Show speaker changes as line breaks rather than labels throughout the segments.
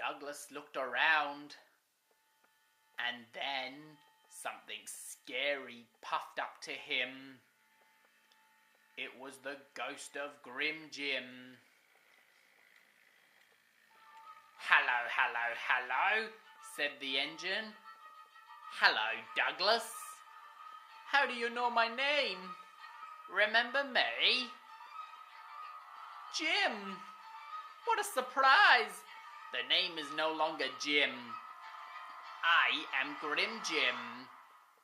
Douglas looked around, and then something scary puffed up to him. It was the ghost of GrimJim. "Hello, hello, hello," said the engine. "Hello, Douglas. How do you know my name? Remember me?" "Jim! What a surprise! The name is no longer Jim. I am GrimJim,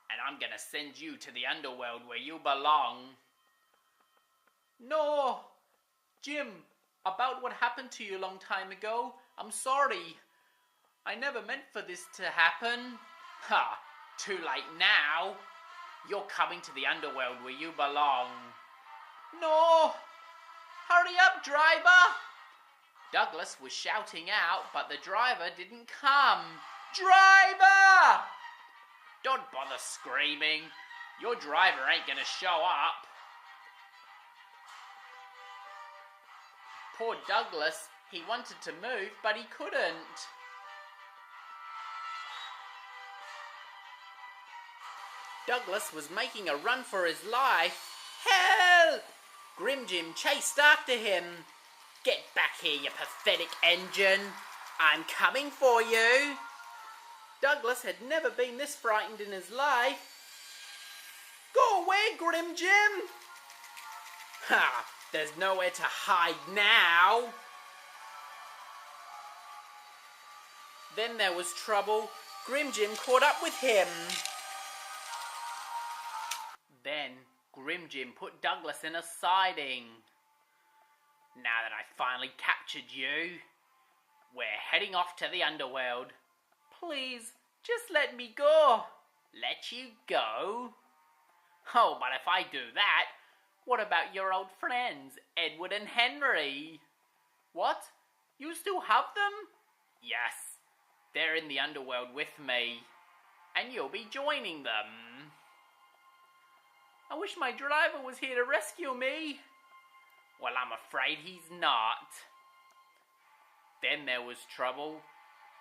and I'm gonna send you to the underworld where you belong." "No, Jim, about what happened to you a long time ago, I'm sorry. I never meant for this to happen." "Ha! Too late now. You're coming to the underworld where you belong." "No! Hurry up, driver!" Douglas was shouting out, but the driver didn't come. "Driver!" "Don't bother screaming. Your driver ain't gonna show up." Poor Douglas, he wanted to move, but he couldn't. Douglas was making a run for his life. "Help!" GrimJim chased after him. "Get back here, you pathetic engine. I'm coming for you." Douglas had never been this frightened in his life. "Go away, GrimJim!" "Ha! There's nowhere to hide now." Then there was trouble. GrimJim caught up with him. Then GrimJim put Douglas in a siding. "Now that I finally captured you, we're heading off to the underworld. Please, just let me go." "Let you go? Oh, but if I do that, what about your old friends, Edward and Henry?" "What? You still have them?" "Yes, they're in the underworld with me, and you'll be joining them." "I wish my driver was here to rescue me." "Well, I'm afraid he's not." Then there was trouble.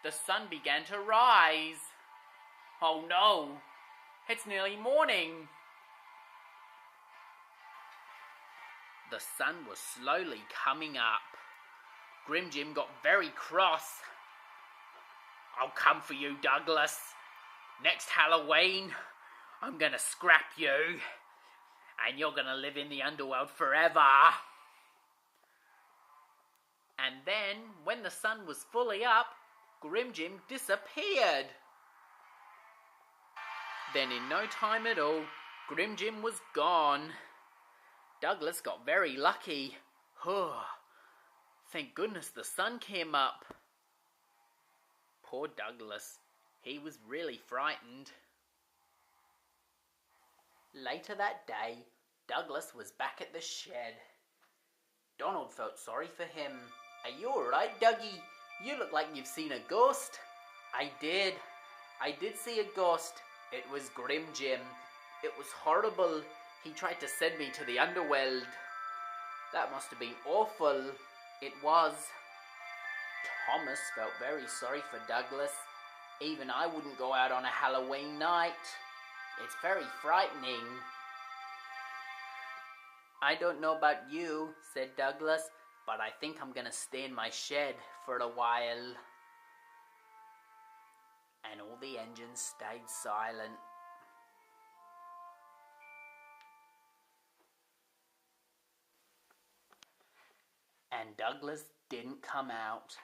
The sun began to rise. "Oh no, it's nearly morning." The sun was slowly coming up. GrimJim got very cross. "I'll come for you, Douglas. Next Halloween, I'm gonna scrap you, and you're gonna live in the underworld forever." And then, when the sun was fully up, GrimJim disappeared. Then in no time at all, GrimJim was gone. Douglas got very lucky. Thank goodness the sun came up. Poor Douglas, he was really frightened. Later that day, Douglas was back at the shed. Donald felt sorry for him. "Are you alright, Dougie? You look like you've seen a ghost." I did see a ghost. It was GrimJim. It was horrible. He tried to send me to the underworld. That must have been awful." It was. Thomas felt very sorry for Douglas. "Even I wouldn't go out on a Halloween night. It's very frightening." "I don't know about you," said Douglas, "but I think I'm gonna stay in my shed for a while." And all the engines stayed silent. And Douglas didn't come out.